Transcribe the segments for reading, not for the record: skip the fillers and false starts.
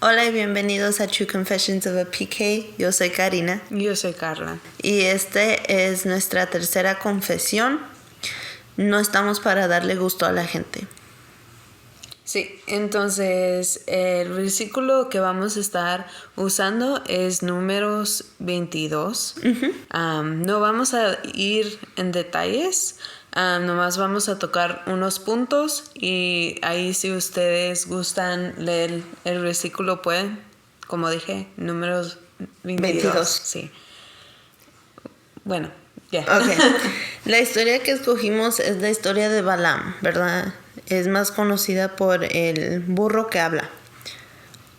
Hola y bienvenidos a True Confessions of a PK. Yo soy Karina. Y yo soy Carla. Y este es nuestra tercera confesión. No estamos para darle gusto a la gente. Sí, entonces el versículo que vamos a estar usando es Números 22. No vamos a ir en detalles, nomás vamos a tocar unos puntos y ahí si ustedes gustan leer el versículo pueden, como dije, Números 22. Sí. Bueno, ya. Okay. La historia que escogimos es la historia de Balaam, ¿verdad? Es más conocida por el burro que habla.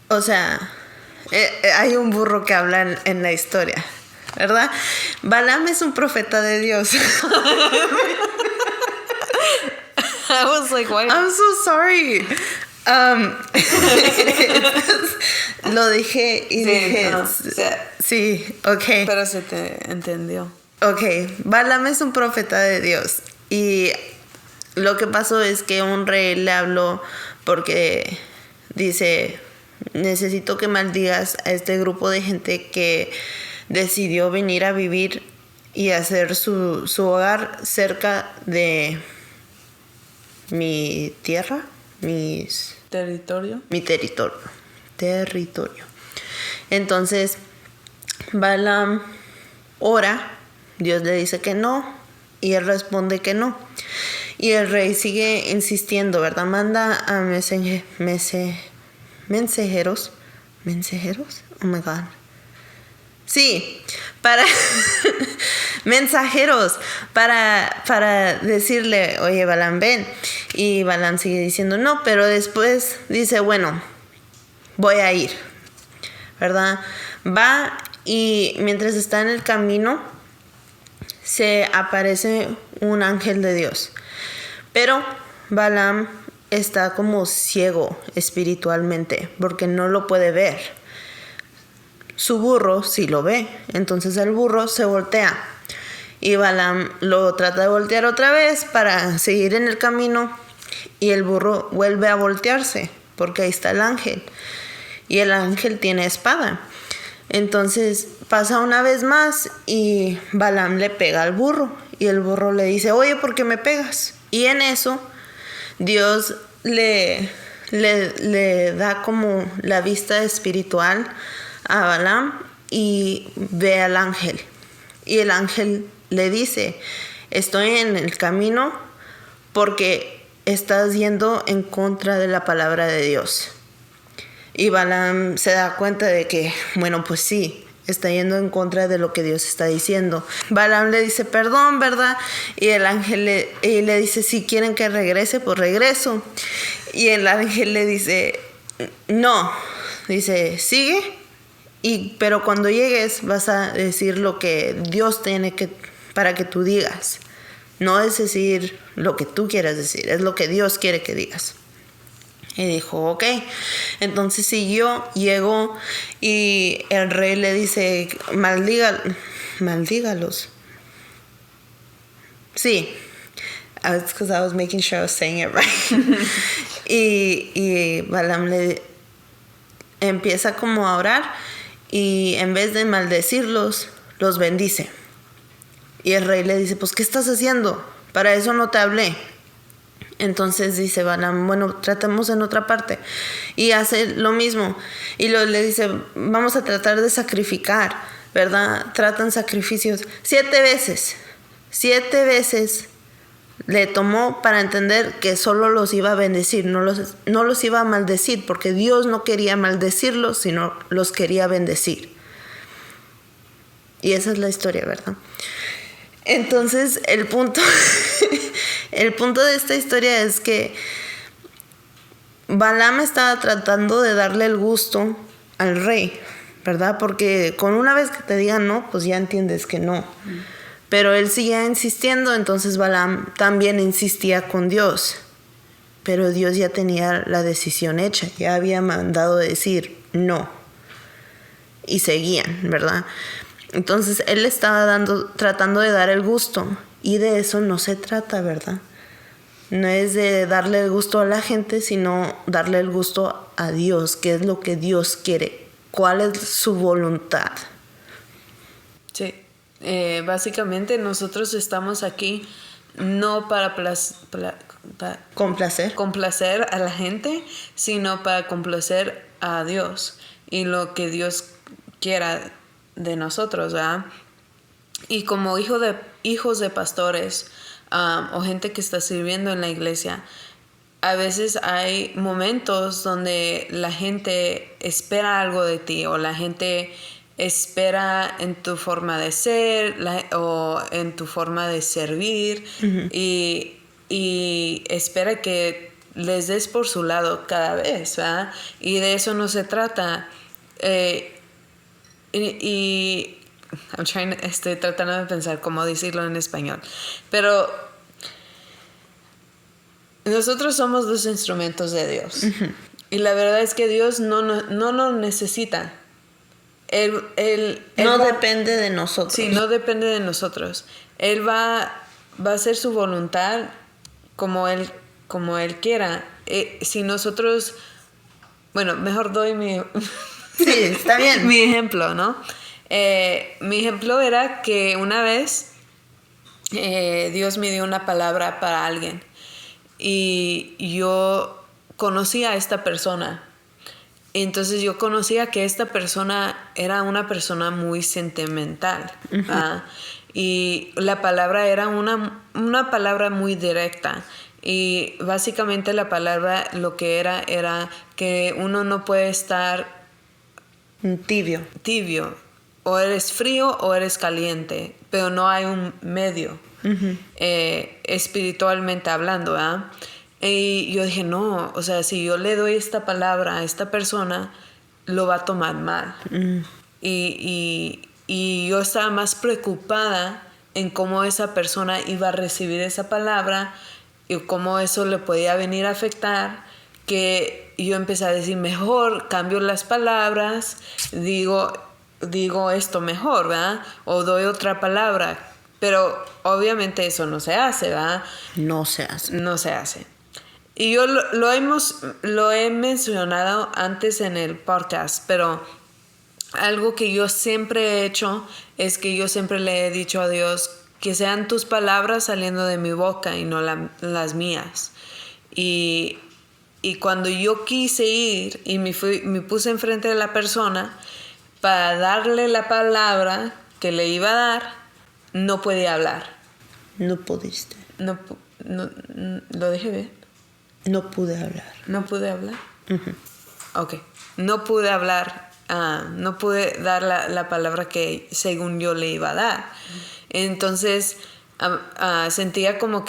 O sea, hay un burro que habla en la historia, ¿verdad? Balaam es un profeta de Dios. I was like, why? I'm so sorry. Lo dije y Sí, dije... no, o sea, sí, ok. pero se te entendió. Ok, Balaam es un profeta de Dios. Y lo que pasó es que un rey le habló porque dice, necesito que maldigas a este grupo de gente que decidió venir a vivir y hacer su hogar cerca de mi tierra, mi territorio. Entonces, Balaam ora, Dios le dice que no, y él responde que no. Y el rey sigue insistiendo, ¿verdad? Manda a mensajeros. ¿Mensajeros? Oh my God. Sí, para mensajeros, para decirle, oye, Balaam, ven. Y Balaam sigue diciendo no, pero después dice, bueno, voy a ir, ¿verdad? Va y mientras está en el camino, se aparece un ángel de Dios. Pero Balaam está como ciego espiritualmente porque no lo puede ver. Su burro sí lo ve, entonces el burro se voltea y Balaam lo trata de voltear otra vez para seguir en el camino y el burro vuelve a voltearse porque ahí está el ángel y el ángel tiene espada. Entonces pasa una vez más y Balaam le pega al burro y el burro le dice, oye, ¿por qué me pegas? Y en eso Dios le da como la vista espiritual a Balaam y ve al ángel. Y el ángel le dice, estoy en el camino porque estás yendo en contra de la palabra de Dios. Y Balaam se da cuenta de que, bueno, pues sí, está yendo en contra de lo que Dios está diciendo. Balaam le dice, perdón, ¿verdad? Y el ángel le dice, si quieren que regrese, pues regreso. Y el ángel le dice, no. Dice, sigue, pero cuando llegues vas a decir lo que Dios tiene para que tú digas. No es decir lo que tú quieras decir, es lo que Dios quiere que digas. Y dijo, ok. Entonces siguió, llegó y el rey le dice, maldígalos. Sí. It's because I was making sure I was saying it right. y Balaam le empieza como a orar y en vez de maldecirlos, los bendice. Y el rey le dice, pues, ¿qué estás haciendo? Para eso no te hablé. Entonces dice Balaam, bueno, tratemos en otra parte. Y hace lo mismo. Y le dice, vamos a tratar de sacrificar, ¿verdad? Tratan sacrificios 7 veces. 7 veces le tomó para entender que solo los iba a bendecir, no los iba a maldecir, porque Dios no quería maldecirlos, sino los quería bendecir. Y esa es la historia, ¿verdad? Entonces, el punto de esta historia es que Balaam estaba tratando de darle el gusto al rey, ¿verdad? Porque con una vez que te digan no, pues ya entiendes que no. Pero él seguía insistiendo, entonces Balaam también insistía con Dios. Pero Dios ya tenía la decisión hecha, ya había mandado decir no. Y seguían, ¿verdad? Entonces él estaba tratando de dar el gusto. Y de eso no se trata, ¿verdad? No es de darle el gusto a la gente, sino darle el gusto a Dios, qué es lo que Dios quiere, cuál es su voluntad. Sí, básicamente nosotros estamos aquí no para complacer a la gente, sino para complacer a Dios y lo que Dios quiera de nosotros, ¿verdad? Y como hijos de pastores o gente que está sirviendo en la iglesia, a veces hay momentos donde la gente espera algo de ti, o la gente espera en tu forma de ser o en tu forma de servir, y espera que les des por su lado cada vez, ¿verdad? Y de eso no se trata. Estoy tratando de pensar cómo decirlo en español, pero nosotros somos los instrumentos de Dios. Y la verdad es que Dios no nos necesita. Él Depende de nosotros. Sí, no depende de nosotros. Él va a hacer su voluntad como Él quiera. Si nosotros... Bueno, mejor doy mi... Sí, está bien. mi ejemplo, ¿no? Mi ejemplo era que una vez Dios me dio una palabra para alguien. Y yo conocí a esta persona. Entonces yo conocía que esta persona era una persona muy sentimental. Y la palabra era una palabra muy directa. Y básicamente la palabra lo que era que uno no puede estar tibio. O eres frío o eres caliente, pero no hay un medio, espiritualmente hablando, ¿verdad? Y yo dije, no, o sea, si yo le doy esta palabra a esta persona, lo va a tomar mal. Y yo estaba más preocupada en cómo esa persona iba a recibir esa palabra y cómo eso le podía venir a afectar, que yo empecé a decir, mejor cambio las palabras, digo esto mejor, ¿verdad? O doy otra palabra. Pero obviamente eso no se hace, ¿verdad? No se hace. Y yo lo he mencionado antes en el podcast, pero algo que yo siempre he hecho es que yo siempre le he dicho a Dios que sean tus palabras saliendo de mi boca y no las mías. Y cuando yo quise ir y me puse enfrente de la persona para darle la palabra que le iba a dar, no podía hablar. No pudiste. No, ¿lo dejé bien? No pude hablar. ¿No pude hablar? Ok. No pude hablar. No pude dar la palabra que según yo le iba a dar. Entonces sentía como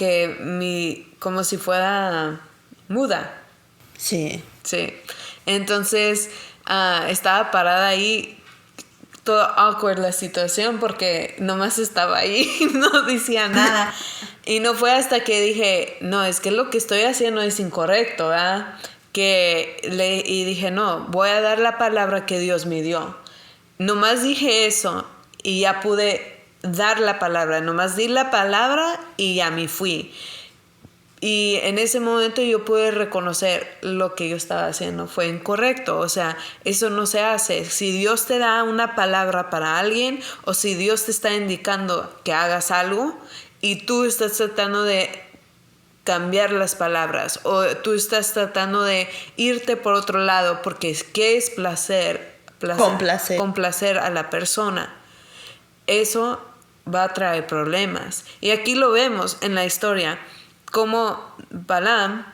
como si fuera muda. Sí. Sí. Entonces estaba parada ahí, todo awkward la situación porque nomás estaba ahí y no decía nada. Y no fue hasta que dije, no, es que lo que estoy haciendo es incorrecto, ¿verdad? Y dije, no, voy a dar la palabra que Dios me dio. Nomás dije eso y ya pude dar la palabra. Nomás di la palabra y ya me fui. Y en ese momento yo pude reconocer lo que yo estaba haciendo fue incorrecto. O sea, eso no se hace. Si Dios te da una palabra para alguien o si Dios te está indicando que hagas algo y tú estás tratando de cambiar las palabras o tú estás tratando de irte por otro lado porque ¿qué es complacer a la persona? Eso va a traer problemas. Y aquí lo vemos en la historia. Como Balaam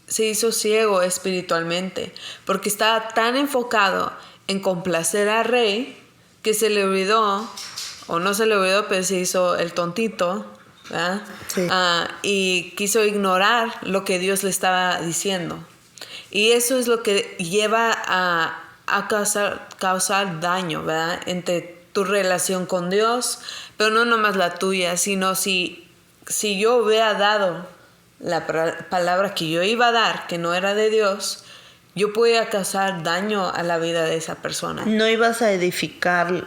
se hizo ciego espiritualmente porque estaba tan enfocado en complacer al rey que se le olvidó, o no se le olvidó, pero se hizo el tontito, ¿verdad? Sí. Y quiso ignorar lo que Dios le estaba diciendo. Y eso es lo que lleva a causar daño, ¿verdad? Entre tu relación con Dios, pero no nomás la tuya, sino si yo hubiera dado la palabra que yo iba a dar, que no era de Dios, yo podía causar daño a la vida de esa persona. No ibas a edificar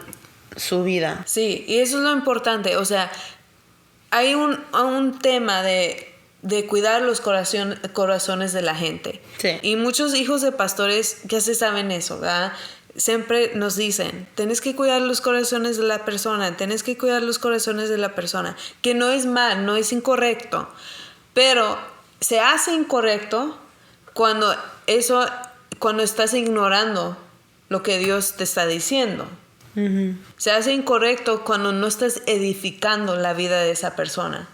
su vida. Sí, y eso es lo importante. O sea, hay un tema de de cuidar los corazones de la gente. Sí. Y muchos hijos de pastores ya se saben eso, ¿verdad? Siempre nos dicen, tenés que cuidar los corazones de la persona, tenés que cuidar los corazones de la persona, que no es mal, no es incorrecto, pero se hace incorrecto cuando estás ignorando lo que Dios te está diciendo. Uh-huh. Se hace incorrecto cuando no estás edificando la vida de esa persona.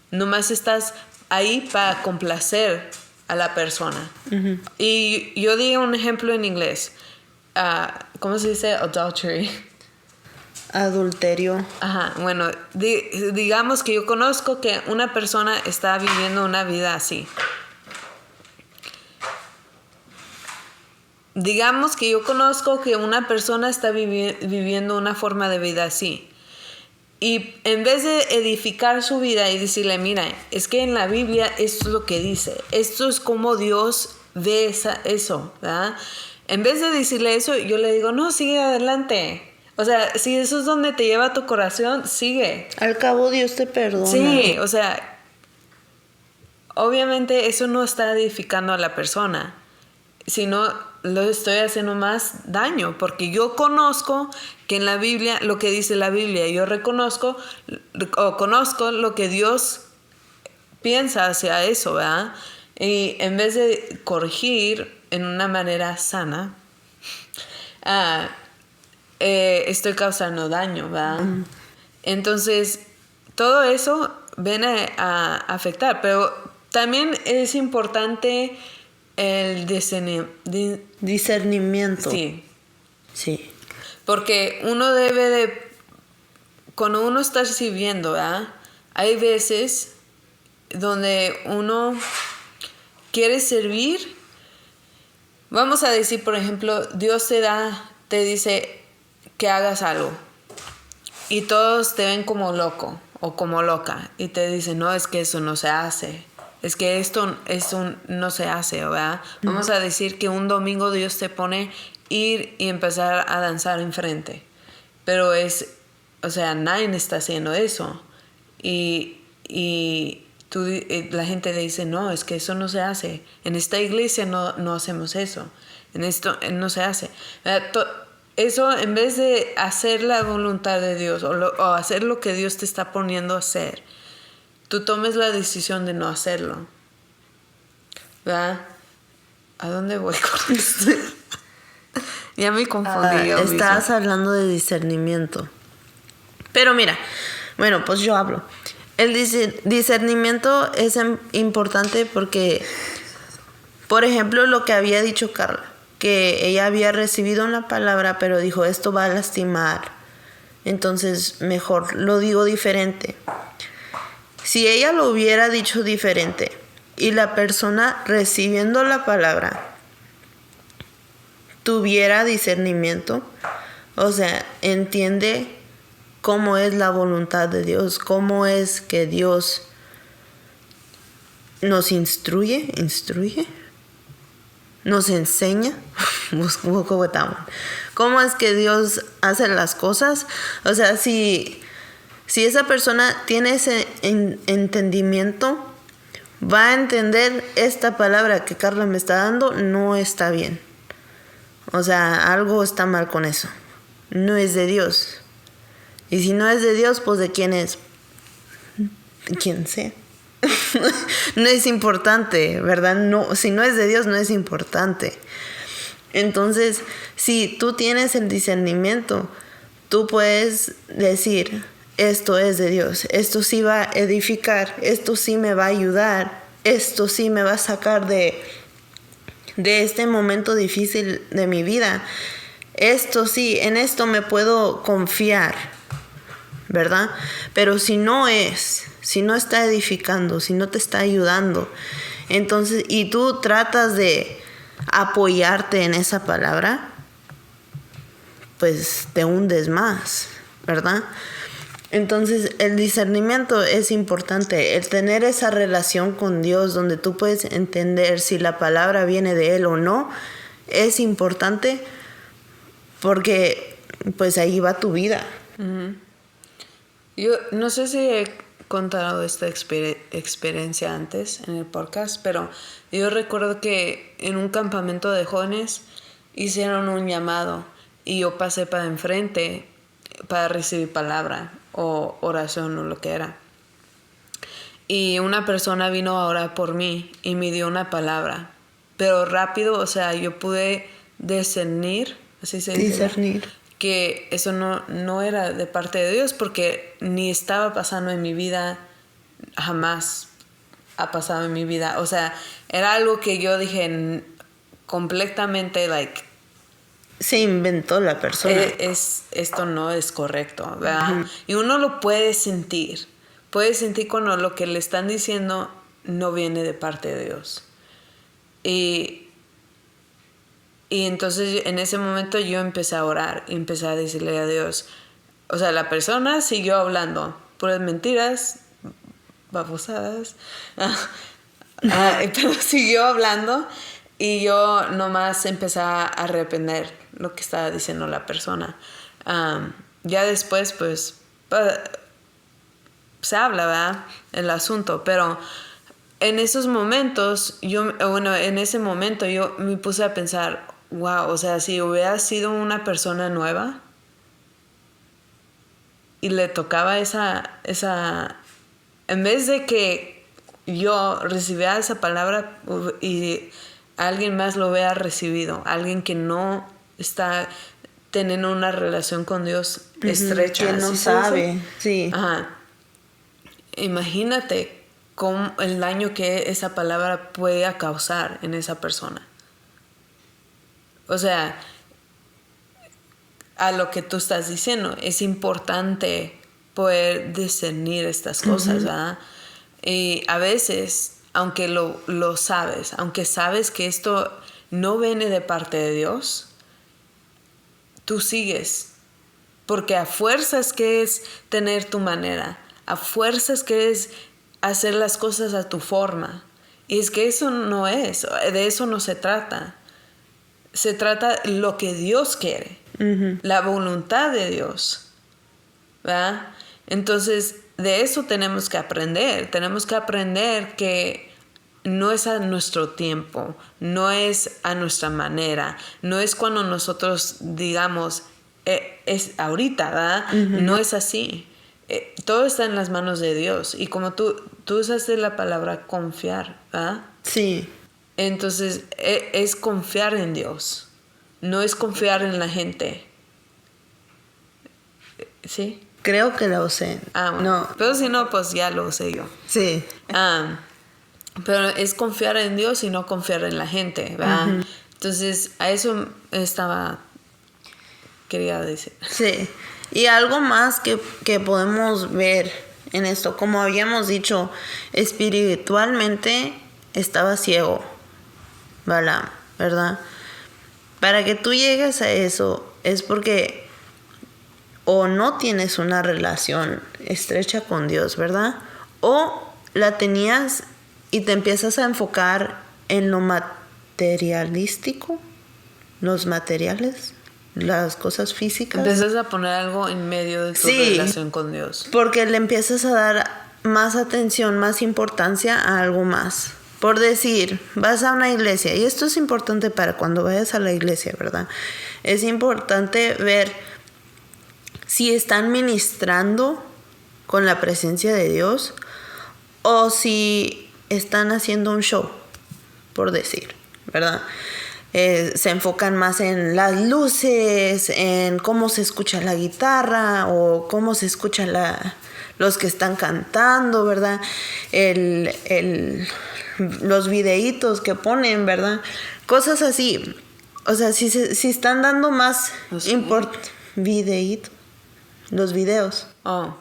Nomás estás ahí para complacer a la persona. Uh-huh. Y yo di un ejemplo en inglés. ¿Cómo se dice? Adultery. Adulterio. Ajá, bueno, digamos que yo conozco que una persona está viviendo una vida así. Digamos que yo conozco que una persona está viviendo una forma de vida así. Y en vez de edificar su vida y decirle, mira, es que en la Biblia esto es lo que dice. Esto es como Dios ve eso, ¿verdad? En vez de decirle eso, yo le digo, no, sigue adelante. O sea, si eso es donde te lleva tu corazón, sigue. Al cabo Dios te perdona. Sí, o sea, obviamente eso no está edificando a la persona, sino lo estoy haciendo más daño, porque yo conozco que en la Biblia, lo que dice la Biblia, yo conozco lo que Dios piensa hacia eso, ¿verdad? Y en vez de corregir en una manera sana, estoy causando daño, ¿verdad? Mm. Entonces, todo eso viene a afectar, pero también es importante el discernimiento. Sí. Sí. Porque uno debe de... Cuando uno está sirviendo, ¿verdad? Hay veces donde uno quiere servir. Vamos a decir, por ejemplo, Dios te dice que hagas algo. Y todos te ven como loco o como loca. Y te dicen, no, es que eso no se hace. Es que esto no se hace, ¿verdad? Uh-huh. Vamos a decir que un domingo Dios te pone ir y empezar a danzar enfrente. Pero nadie está haciendo eso. Y la gente dice, no, es que eso no se hace. En esta iglesia no hacemos eso. En esto no se hace. Eso, en vez de hacer la voluntad de Dios o hacer lo que Dios te está poniendo a hacer, tú tomes la decisión de no hacerlo. ¿Verdad? ¿A dónde voy con esto? Ya me confundí. Estás hablando de discernimiento. Pero mira, bueno, pues yo hablo. El discernimiento es importante porque, por ejemplo, lo que había dicho Carla, que ella había recibido una palabra, pero dijo, esto va a lastimar. Entonces, mejor lo digo diferente. Si ella lo hubiera dicho diferente y la persona recibiendo la palabra tuviera discernimiento, o sea, entiende cómo es la voluntad de Dios, cómo es que Dios nos instruye, nos enseña, cómo es que Dios hace las cosas. O sea, si esa persona tiene ese entendimiento, va a entender esta palabra que Carla me está dando no está bien. O sea, algo está mal con eso. No es de Dios. Y si no es de Dios, pues ¿de quién es? ¿Quién sea? No es importante, ¿verdad? No, si no es de Dios, no es importante. Entonces, si tú tienes el discernimiento, tú puedes decir, esto es de Dios, esto sí va a edificar, esto sí me va a ayudar, esto sí me va a sacar de este momento difícil de mi vida. Esto sí, en esto me puedo confiar, ¿verdad? Pero si no está edificando, si no te está ayudando, entonces, y tú tratas de apoyarte en esa palabra, pues te hundes más, ¿verdad? Entonces, el discernimiento es importante, el tener esa relación con Dios donde tú puedes entender si la palabra viene de Él o no, es importante porque pues ahí va tu vida. Uh-huh. Yo no sé si he contado esta experiencia antes en el podcast, pero yo recuerdo que en un campamento de jóvenes hicieron un llamado y yo pasé para enfrente para recibir palabra o oración o lo que era. Y una persona vino a orar por mí y me dio una palabra. Pero rápido, o sea, yo pude discernir, así se dice, que eso no era de parte de Dios, porque ni estaba pasando en mi vida, jamás ha pasado en mi vida. O sea, era algo que yo dije completamente, se inventó la persona. Esto no es correcto, ¿verdad? Uh-huh. Y uno lo puede sentir. Puede sentir cuando lo que le están diciendo no viene de parte de Dios. Y entonces en ese momento yo empecé a orar y empecé a decirle a Dios. O sea, la persona siguió hablando puras mentiras, babosadas. Pero siguió hablando y yo nomás empecé a arrepentir lo que estaba diciendo la persona. Ya después, pues, se habla, ¿verdad? El asunto, pero en esos momentos, en ese momento yo me puse a pensar, wow, o sea, si hubiera sido una persona nueva y le tocaba esa en vez de que yo recibiera esa palabra y alguien más lo hubiera recibido, alguien que no está teniendo una relación con Dios estrecha, que no sabe, sí. Ajá. Imagínate cómo el daño que esa palabra puede causar en esa persona. O sea, a lo que tú estás diciendo, es importante poder discernir estas cosas, ¿verdad? Y a veces, aunque lo sabes, aunque sabes que esto no viene de parte de Dios, tú sigues. Porque a fuerzas que es tener tu manera, a fuerzas que es hacer las cosas a tu forma. Y es que eso no es, de eso no se trata. Se trata lo que Dios quiere, la voluntad de Dios, ¿verdad? Entonces, de eso tenemos que aprender. Tenemos que aprender que no es a nuestro tiempo, no es a nuestra manera, no es cuando nosotros digamos, es ahorita, ¿verdad? No es así. Todo está en las manos de Dios. Y como tú usaste la palabra confiar, ¿verdad? Sí. Entonces, es confiar en Dios. No es confiar en la gente. ¿Sí? Creo que la usé. Bueno. No. Pero si no, pues ya lo usé yo. Sí. Pero es confiar en Dios y no confiar en la gente, ¿verdad? Entonces, a eso quería decir. Sí. Y algo más que podemos ver en esto, como habíamos dicho, espiritualmente estaba ciego, Balaam, ¿verdad? Para que tú llegues a eso es porque o no tienes una relación estrecha con Dios, ¿verdad? O la tenías y te empiezas a enfocar en lo materialístico, los materiales, las cosas físicas. Empiezas a poner algo en medio de tu relación con Dios. Porque le empiezas a dar más atención, más importancia a algo más. Por decir, vas a una iglesia, y esto es importante para cuando vayas a la iglesia, ¿verdad? Es importante ver si están ministrando con la presencia de Dios o si están haciendo un show, por decir, ¿verdad? Se enfocan más en las luces, en cómo se escucha la guitarra o cómo se escucha los que están cantando, ¿verdad? Los videitos que ponen, ¿verdad? Cosas así. O sea, si están dando más videitos, los videos. Oh.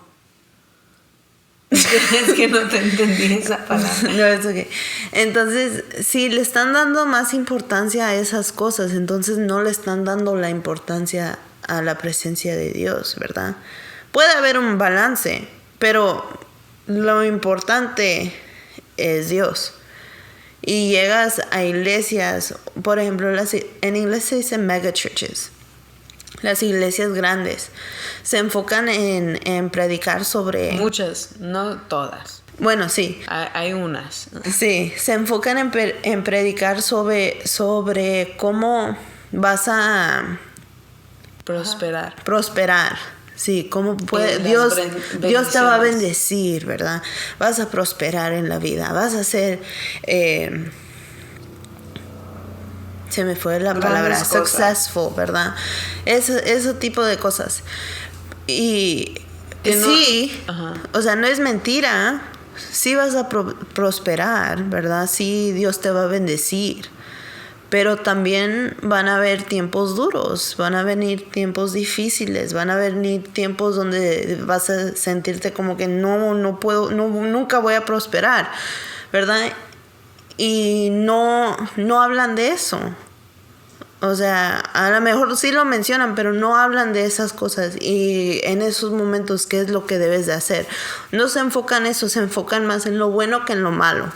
Es que no te entendí esa palabra. No, es okay. Entonces, si le están dando más importancia a esas cosas, entonces no le están dando la importancia a la presencia de Dios, ¿verdad? Puede haber un balance, pero lo importante es Dios. Y llegas a iglesias, por ejemplo, en inglés se dice mega churches. Las iglesias grandes se enfocan en predicar sobre... Muchas, no todas. Bueno, sí. Hay unas. Sí, se enfocan en predicar sobre cómo vas a prosperar. Sí, cómo puede Dios te va a bendecir, ¿verdad? Vas a prosperar en la vida, vas a ser se me fue la palabra, successful, ¿verdad? Ese tipo de cosas. Y sí, o sea, no es mentira. Sí vas a prosperar, ¿verdad? Sí, Dios te va a bendecir. Pero también van a haber tiempos duros, van a venir tiempos difíciles, van a venir tiempos donde vas a sentirte como que no puedo, nunca voy a prosperar, ¿verdad? Y no hablan de eso. O sea, a lo mejor sí lo mencionan, pero no hablan de esas cosas. Y en esos momentos, ¿qué es lo que debes de hacer? No se enfocan en eso, se enfocan más en lo bueno que en lo malo.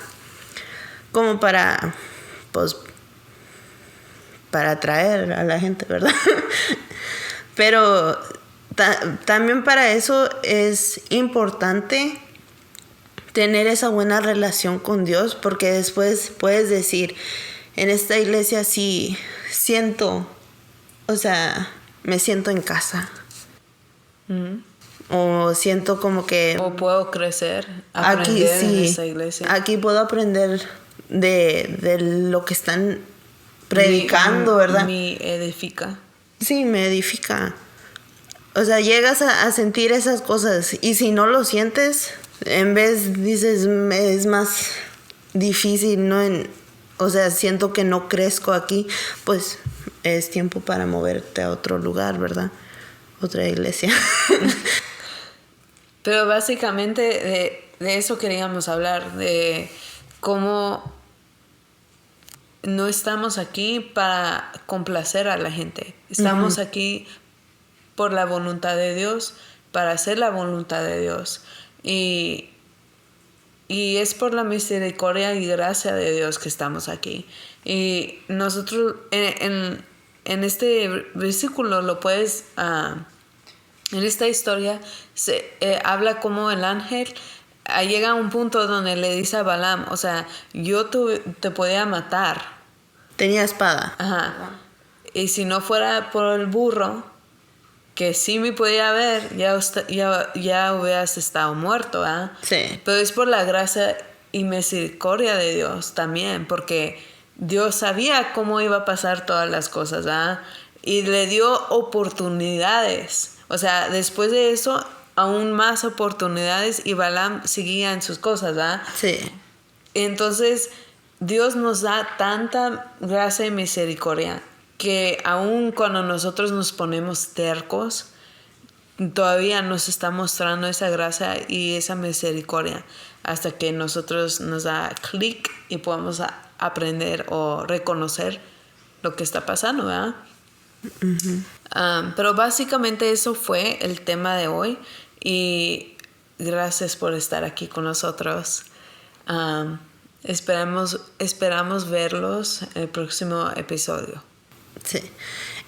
Como para, pues, para atraer a la gente, ¿verdad? Pero también para eso es importante tener esa buena relación con Dios, porque después puedes decir, en esta iglesia sí siento, o sea, me siento en casa. O siento como que... O puedo crecer, aprender aquí, sí, en esta iglesia. Aquí puedo aprender de lo que están predicando, ¿verdad? Me edifica. Sí, me edifica. O sea, llegas a sentir esas cosas. Y si no lo sientes, en vez dices, es más difícil, ¿no? O sea, siento que no crezco aquí. Pues es tiempo para moverte a otro lugar, ¿verdad? Otra iglesia. Pero básicamente de eso queríamos hablar. De cómo no estamos aquí para complacer a la gente. Estamos aquí por la voluntad de Dios, para hacer la voluntad de Dios. Y es por la misericordia y gracia de Dios que estamos aquí. Y nosotros, en este versículo lo puedes... en esta historia se habla como el ángel llega a un punto donde le dice a Balaam, o sea, yo te podía matar. Tenía espada. Ajá. Y si no fuera por el burro, que sí me podía ver, ya hubieras estado muerto, ¿ah? Sí. Pero es por la gracia y misericordia de Dios también, porque Dios sabía cómo iba a pasar todas las cosas, ¿ah? Y le dio oportunidades. O sea, después de eso, aún más oportunidades y Balaam seguía en sus cosas, ¿ah? Sí. Entonces, Dios nos da tanta gracia y misericordia que aún cuando nosotros nos ponemos tercos, todavía nos está mostrando esa gracia y esa misericordia hasta que nosotros nos da clic y podamos aprender o reconocer lo que está pasando, ¿verdad? Pero básicamente eso fue el tema de hoy y gracias por estar aquí con nosotros. Esperamos verlos en el próximo episodio. Sí.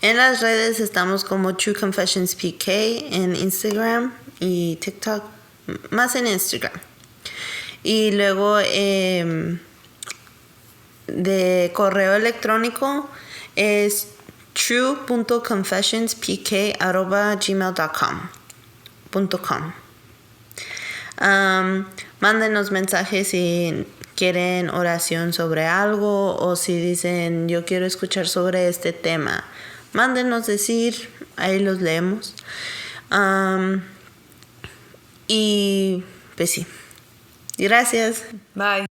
En las redes estamos como True Confessions PK en Instagram y TikTok, más en Instagram. Y luego de correo electrónico es true.confessionspk@gmail.com. Mándenos mensajes si quieren oración sobre algo o si dicen yo quiero escuchar sobre este tema. Mándenos decir, ahí los leemos. Y pues sí. Gracias. Bye.